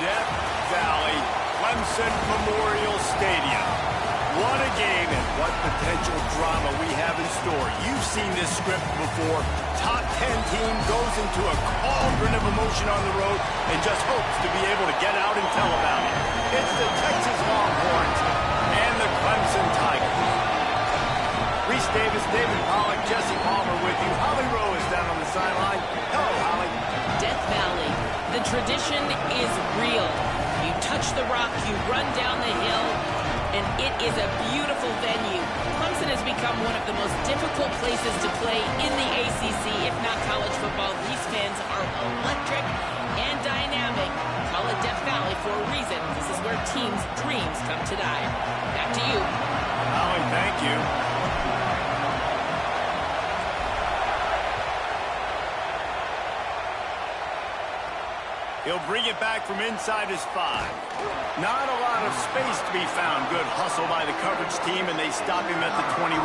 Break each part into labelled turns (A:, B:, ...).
A: Death Valley, Clemson Memorial Stadium. What a game and what potential drama we have in store. You've seen this script before. Top 10 team goes into a cauldron of emotion on the road and just hopes to be able to get out and tell about it. It's the Texas Longhorns and the Clemson Tigers. Reese Davis, David Pollack, Jesse Palmer with you. Holly Rowe is down on the sideline. Hello, Holly.
B: Death Valley. The tradition is real. You touch the rock, you run down the hill, and it is a beautiful venue. Clemson has become one of the most difficult places to play in the ACC, if not college football. These fans are electric and dynamic. Call it Death Valley for a reason. This is where teams' dreams come to die. Back to you.
A: Holly, thank you. He'll bring it back from inside his 5. Not a lot of space to be found. Good hustle by the coverage team, and they stop him at the 21.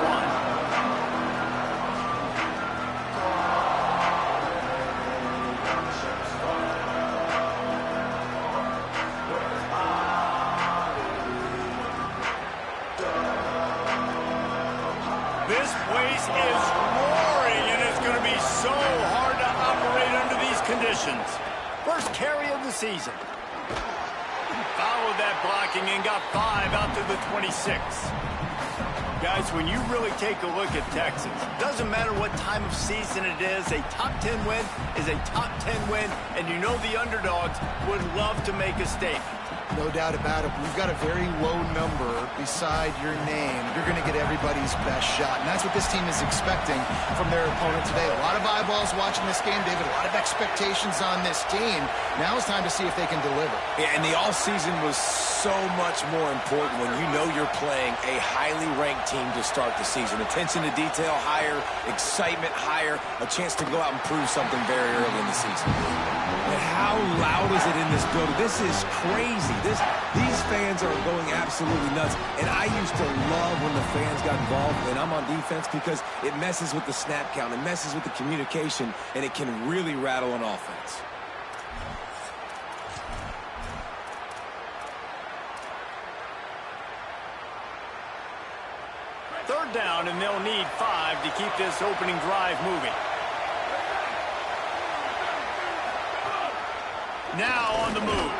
A: This place is roaring, and it's going to be so hard to operate under these conditions. First carry of the season. Followed that blocking and got 5 out to the 26. Guys, when you really take a look at Texas, doesn't matter what time of season it is, a top 10 win is a top 10 win, and you know the underdogs would love to make a statement.
C: No doubt about it. We've got a very low number beside your name. You're going to get everybody's best shot, and that's what this team is expecting from their opponent today. A lot of eyeballs watching this game, David. A lot of expectations on this team. Now it's time to see if they can deliver.
D: Yeah, and the offseason was so much more important when you know you're playing a highly ranked team to start the season. Attention to detail higher, excitement higher, a chance to go out and prove something very early in the season.
E: And how loud is it in this building? This is crazy. These fans are going absolutely nuts. And I used to love when the fans got involved when I'm on defense because it messes with the snap count, it messes with the communication, and it can really rattle an offense.
A: Third down, and they'll need 5 to keep this opening drive moving. Now on the move.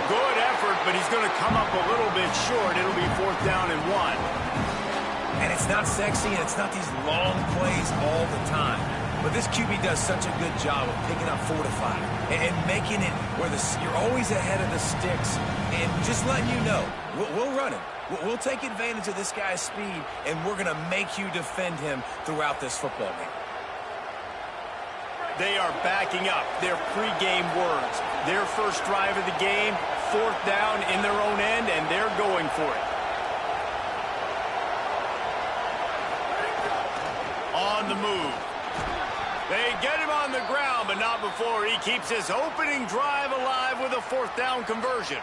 A: Good effort, but he's going to come up a little bit short. It'll be 4th down and 1.
D: And it's not sexy, and it's not these long plays all the time. But this QB does such a good job of picking up 4 to 5 and making it where you're always ahead of the sticks and just letting you know, we'll run him. We'll take advantage of this guy's speed, and we're going to make you defend him throughout this football game.
A: They are backing up their pregame words. Their first drive of the game, 4th down in their own end, and they're going for it. On the move. They get him on the ground, but not before he keeps his opening drive alive with a 4th down conversion.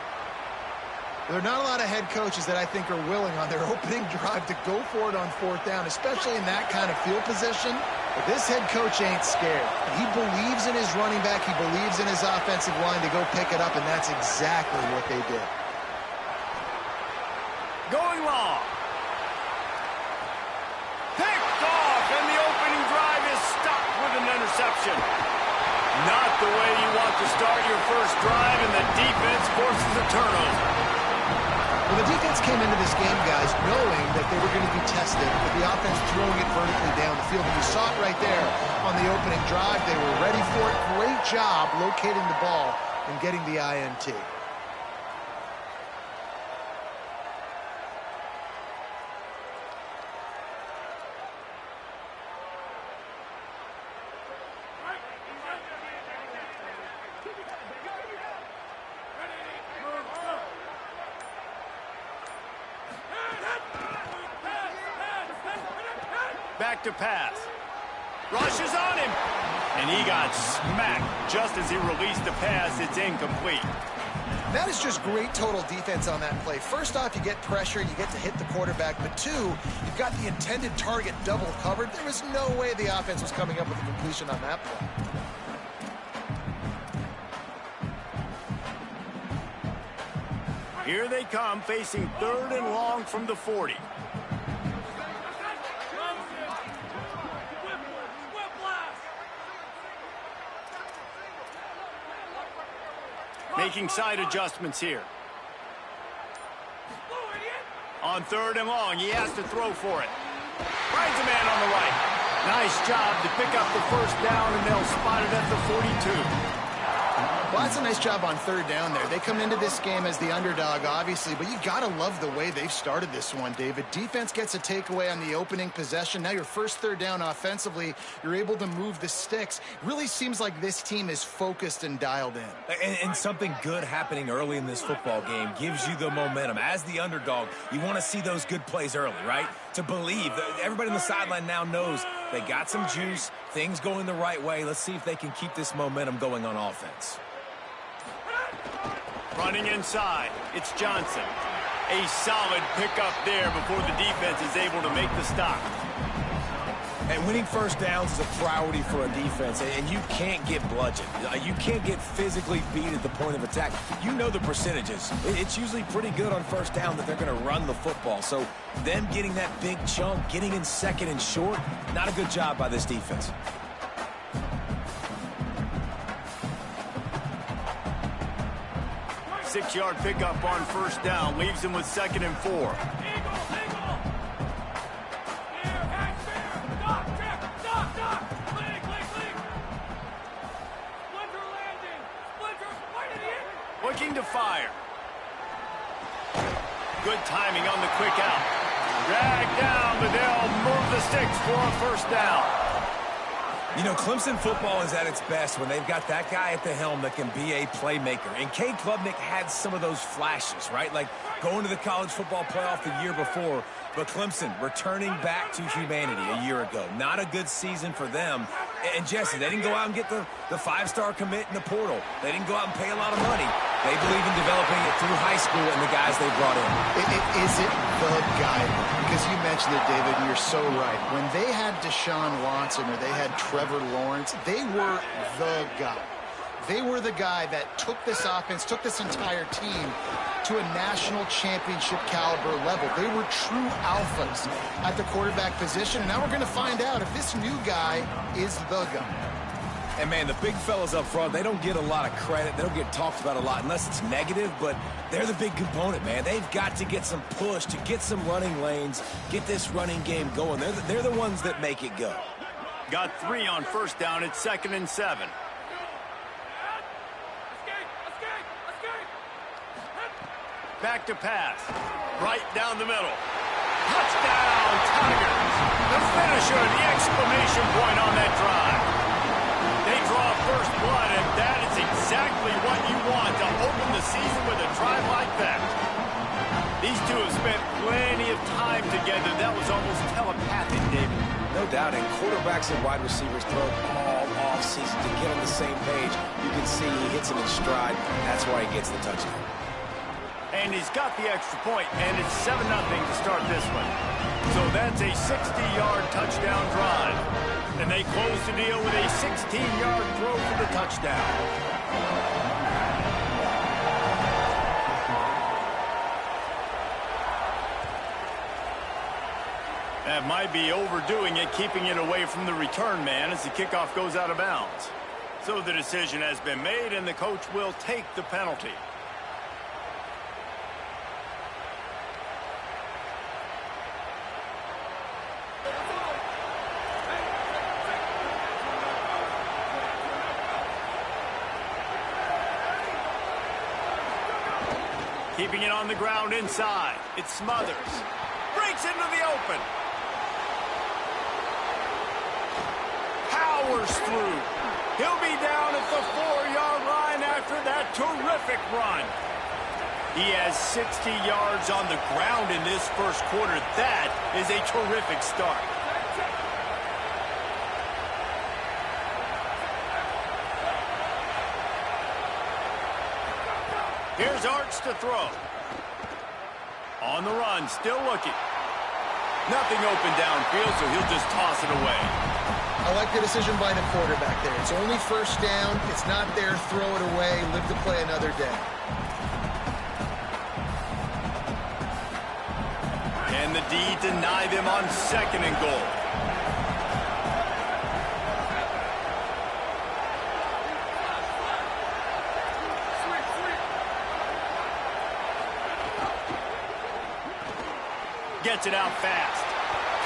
C: There are not a lot of head coaches that I think are willing on their opening drive to go for it on 4th down, especially in that kind of field position. But this head coach ain't scared. He believes in his running back. He believes in his offensive line to go pick it up, and that's exactly what they did.
A: Going long. Picked off, and the opening drive is stopped with an interception. Not the way you want to start your first drive, and the defense forces a turnover.
C: Well, the defense came into this game, guys, knowing that they were going to be tested with the offense throwing it vertically down the field. And you saw it right there on the opening drive. They were ready for it. Great job locating the ball and getting the INT.
A: Back to pass. Rushes on him. And he got smacked just as he released the pass. It's incomplete.
C: That is just great total defense on that play. First off, you get pressure, you get to hit the quarterback. But two, you've got the intended target double covered. There was no way the offense was coming up with a completion on that play.
A: Here they come, facing 3rd and long from the 40. Making side adjustments here. On 3rd and long, he has to throw for it. Finds a man on the right. Nice job to pick up the first down, and they'll spot it at the 42.
C: Well, that's a nice job on 3rd down there. They come into this game as the underdog, obviously, but you got to love the way they've started this one, David. Defense gets a takeaway on the opening possession. Now your first 3rd down offensively, you're able to move the sticks. Really seems like this team is focused and dialed in.
D: And something good happening early in this football game gives you the momentum. As the underdog, you want to see those good plays early, right? To believe. Everybody on the sideline now knows they got some juice, things going the right way. Let's see if they can keep this momentum going on offense.
A: Running inside, it's Johnson. A solid pickup there before the defense is able to make the stop.
D: And winning first downs is a priority for a defense, and you can't get bludgeoned. You can't get physically beat at the point of attack. You know the percentages. It's usually pretty good on first down that they're going to run the football. So them getting that big chunk, getting in 2nd and short, not a good job by this defense.
A: Six-yard pickup on first down. Leaves him with 2nd and 4. Looking to fire. Good timing on the quick out. Dragged down, but they'll move the sticks for a first down.
D: You know, Clemson football is at its best when they've got that guy at the helm that can be a playmaker. And Cade Klubnik had some of those flashes, right? Like going to the college football playoff the year before. But Clemson returning back to humanity a year ago. Not a good season for them. And Jesse, they didn't go out and get the 5-star commit in the portal. They didn't go out and pay a lot of money. They believe in developing it through high school and the guys they brought in.
C: Is it the guy? Because you mentioned it, David, and you're so right. When they had Deshaun Watson or they had Trevor Lawrence, they were the guy. They were the guy that took this offense, took this entire team to a national championship caliber level. They were true alphas at the quarterback position, and now we're going to find out if this new guy is the guy.
D: And, man, the big fellas up front, they don't get a lot of credit. They don't get talked about a lot unless it's negative, but they're the big component, man. They've got to get some push, to get some running lanes, get this running game going. They're the ones that make it go.
A: Got 3 on first down. It's 2nd and 7. Back to pass. Right down the middle. Touchdown, Tigers. The finisher, the exclamation point on that drive. They draw first blood, and that is exactly what you want to open the season with a drive like that. These two have spent plenty of time together. That was almost telepathic, David.
E: No doubt, and quarterbacks and wide receivers throw all off season to get on the same page. You can see he hits it in stride. That's why he gets the touchdown.
A: And he's got the extra point, and it's 7-0 to start this one. So that's a 60-yard touchdown drive. And they close the deal with a 16-yard throw for the touchdown. That might be overdoing it, keeping it away from the return man as the kickoff goes out of bounds. So the decision has been made, and the coach will take the penalty. Keeping it on the ground inside. It Smothers. Breaks into the open. Powers through. He'll be down at the 4-yard line after that terrific run. He has 60 yards on the ground in this first quarter. That is a terrific start. Here's Arts to throw. On the run, still looking. Nothing open downfield, so he'll just toss it away.
C: I like the decision by the quarterback there. It's only first down. It's not there. Throw it away. Live to play another day.
A: And the D deny them on 2nd and goal. Gets it out fast.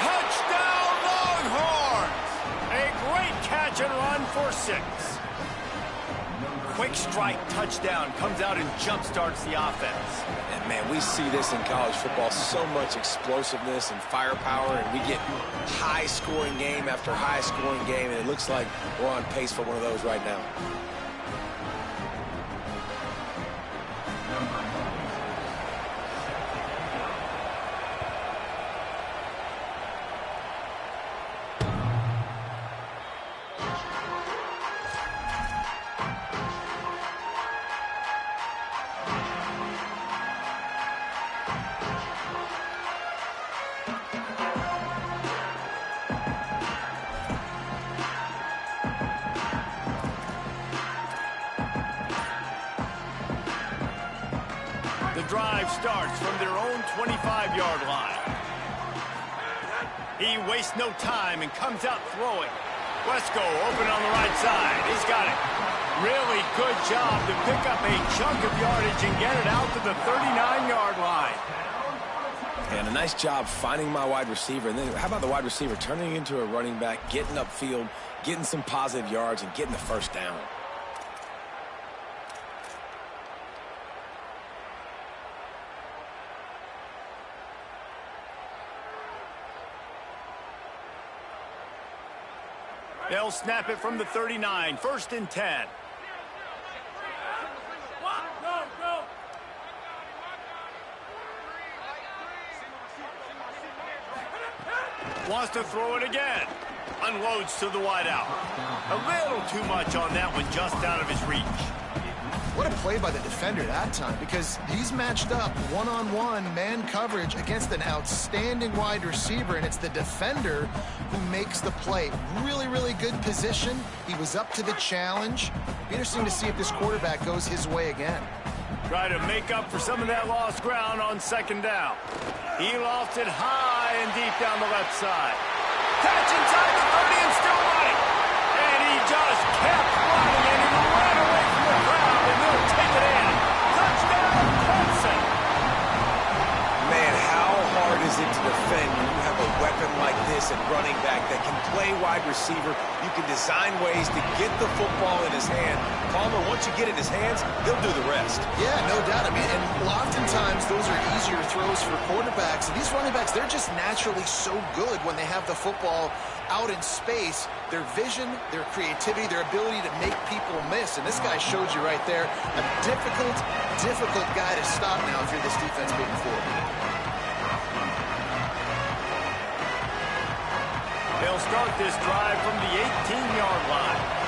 A: Touchdown, Longhorns! A great catch and run for 6. Quick strike touchdown comes out and jump-starts the offense.
E: And, man, we see this in college football, so much explosiveness and firepower, and we get high-scoring game after high-scoring game, and it looks like we're on pace for one of those right now.
A: The drive starts from their own 25-yard line. He wastes no time and comes out throwing. Wesco open on the right side. He's got it. Really good job to pick up a chunk of yardage and get it out to the 39-yard line.
E: And a nice job finding my wide receiver. And then how about the wide receiver turning into a running back, getting upfield, getting some positive yards, and getting the first down.
A: They'll snap it from the 39, 1st and 10. Wants to throw it again. Unloads to the wideout. A little too much on that one, just out of his reach.
C: What a play by the defender that time, because he's matched up one-on-one man coverage against an outstanding wide receiver, and it's the defender who makes the play. Really, really good position. He was up to the challenge. Be interesting to see if this quarterback goes his way again.
A: Try to make up for some of that lost ground on 2nd down. He lofts it high and deep down the left side. Catch inside the 30 and still running. And he just kept running, and he ran away from the crowd, and they'll take it in. Touchdown, Clemson.
E: Man, how hard is it to defend when you have a weapon like this at running back that can play wide receiver? You can design ways to get the football in his hand. Palmer, once you get it in his hands, he'll do the rest.
C: Yeah, no doubt. I mean, and oftentimes those are easier throws for quarterbacks. And these running backs, they're just naturally so good when they have the football out in space. Their vision, their creativity, their ability to make people miss. And this guy showed you right there, a difficult guy to stop now if you're this defense moving forward.
A: They'll start this drive from the 18-yard line.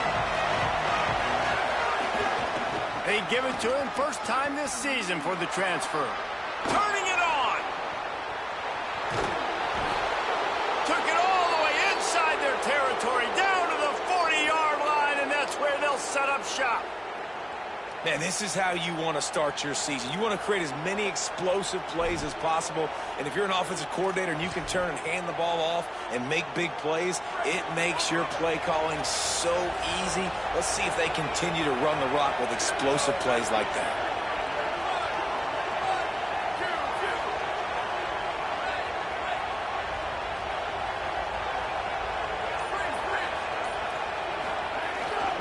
A: They give it to him, first time this season for the transfer. Turning it on. Took it all the way inside their territory, down to the 40-yard line, and that's where they'll set up shop.
E: Man, this is how you want to start your season. You want to create as many explosive plays as possible. And if you're an offensive coordinator and you can turn and hand the ball off and make big plays, it makes your play calling so easy. Let's see if they continue to run the rock with explosive plays like that.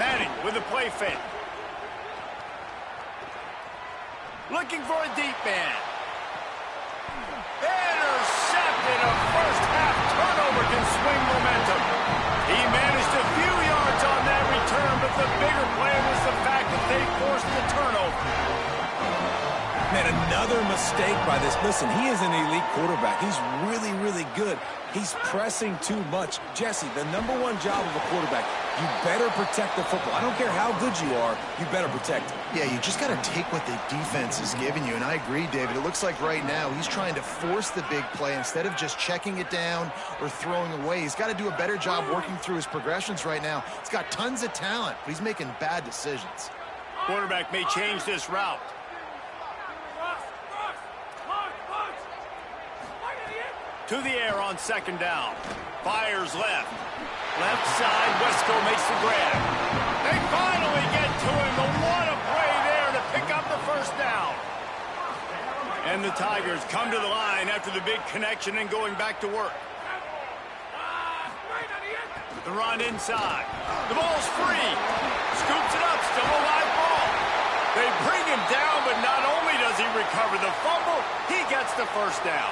A: Manning with a play fake. Looking for a deep man. Intercepted. A first-half turnover can swing momentum. He managed a few yards on that return, but the bigger play was the fact that they forced the turnover.
E: Man, Another mistake by this. Listen, he is an elite quarterback. He's really, really good. He's pressing too much. Jesse, the #1 job of a quarterback, you better protect the football. I don't care how good you are, you better protect it.
C: Yeah, you just got to take what the defense is giving you, and I agree, David. It looks like right now he's trying to force the big play instead of just checking it down or throwing away. He's got to do a better job working through his progressions right now. He's got tons of talent, but he's making bad decisions.
A: Quarterback may change this route. To the air on 2nd down. Fires left. Left side, Wesco makes the grab. They finally get to him, but what a play there to pick up the 1st down. And the Tigers come to the line after the big connection and going back to work. The run inside. The ball's free. Scoops it up, still a live ball. They bring him down, but not only does he recover the fumble, he gets the 1st down.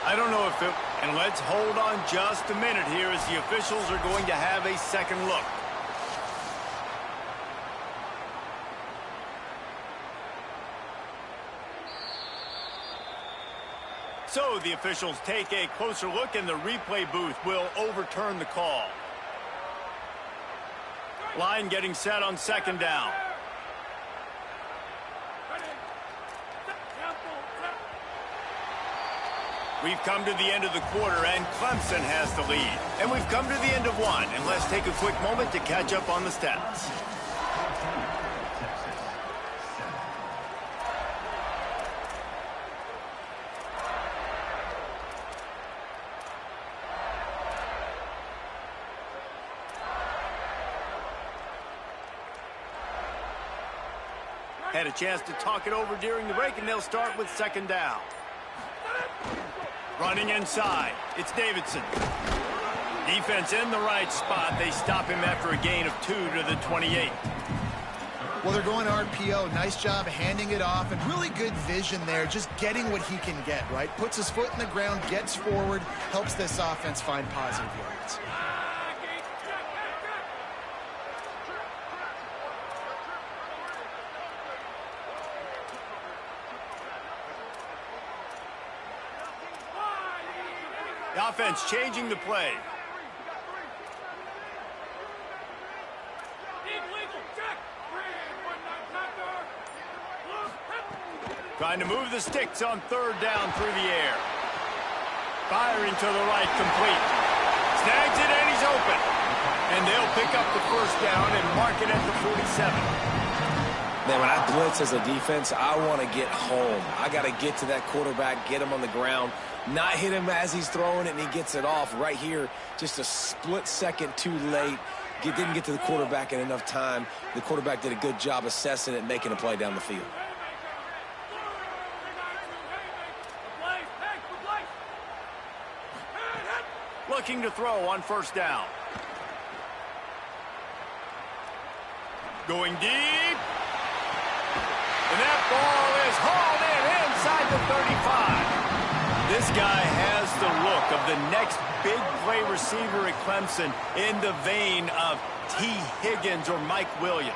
A: I don't know if it... And let's hold on just a minute here as the officials are going to have a second look. So the officials take a closer look, and the replay booth will overturn the call. Line getting set on 2nd down. We've come to the end of the quarter, and Clemson has the lead. And we've come to the end of one, and let's take a quick moment to catch up on the stats. Had a chance to talk it over during the break, and they'll start with 2nd down. Running inside, it's Davidson. Defense in the right spot. They stop him after a gain of 2 to the 28.
C: Well, they're going to RPO. Nice job handing it off, and really good vision there, just getting what he can get, right? Puts his foot in the ground, gets forward, helps this offense find positive yards.
A: The offense changing the play. Trying to move the sticks on 3rd down through the air. Firing to the right, complete. Snags it, and he's open. And they'll pick up the 1st down and mark it at the 47.
E: Man, when I blitz as a defense, I want to get home. I got to get to that quarterback, get him on the ground, not hit him as he's throwing it, and he gets it off. Right here, just a split second too late. Didn't get to the quarterback in enough time. The quarterback did a good job assessing it and making a play down the field.
A: Looking to throw on 1st down. Going deep. And that ball is hauled in inside the 35. This guy has the look of the next big play receiver at Clemson, in the vein of T. Higgins or Mike Williams.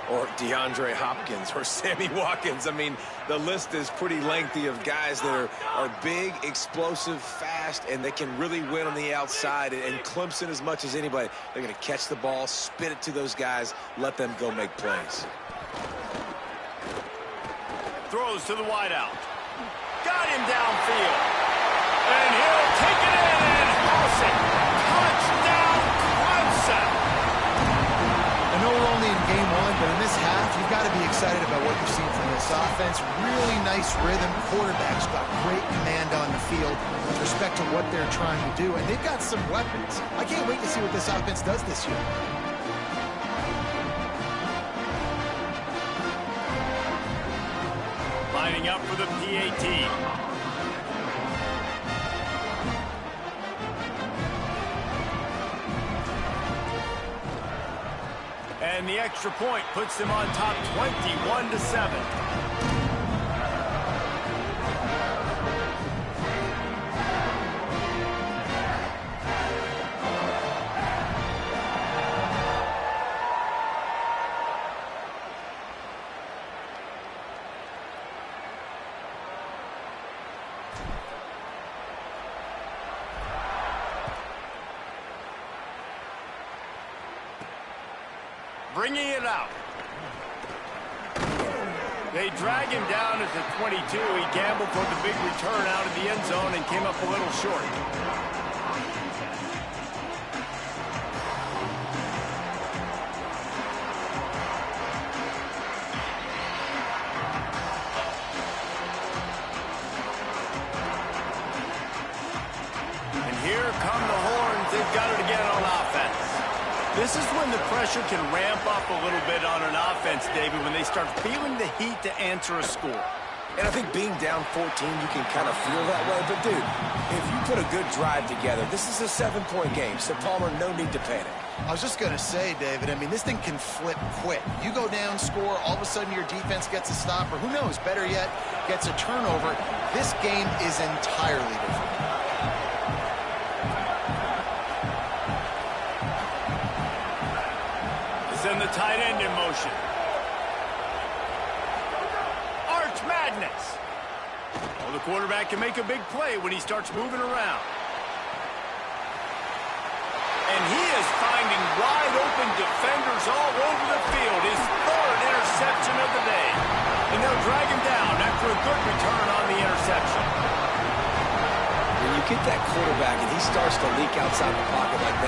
E: Or DeAndre Hopkins or Sammy Watkins. I mean, the list is pretty lengthy of guys that are big, explosive, fast, and they can really win on the outside. And Clemson, as much as anybody, they're going to catch the ball, spit it to those guys, let them go make plays.
A: Throws to the wideout. Got him downfield. And he'll take it in and house it. Touchdown, Clemson.
C: I know we're only in game 1, but in this half, you've got to be excited about what you've seen from this offense. Really nice rhythm. Quarterback's got great command on the field with respect to what they're trying to do, and they've got some weapons. I can't wait to see what this offense does this year.
A: Lining up for the PAT. And the extra point puts them on top 21-7. bringing it out. They drag him down at the 22. He gambled for the big return out of the end zone and came up a little short. And here come the horns. They've got it again on offense. This is when the pressure can ramp up a little bit on an offense, David, when they start feeling the heat to answer a score.
E: And I think being down 14, you can kind of feel that way. But, dude, if you put a good drive together, this is a 7-point game. So, Palmer, no need to panic.
C: I was just going to say, David, I mean, this thing can flip quick. You go down, score, all of a sudden your defense gets a stop, or who knows, better yet, gets a turnover. This game is entirely different.
A: Send the tight end in motion. Arch madness. Well, the quarterback can make a big play when he starts moving around. And he is finding wide open defenders all over the field. His third interception of the day. And they'll drag him down after a good return on the interception.
E: When you get that quarterback and he starts to leak outside the pocket like that,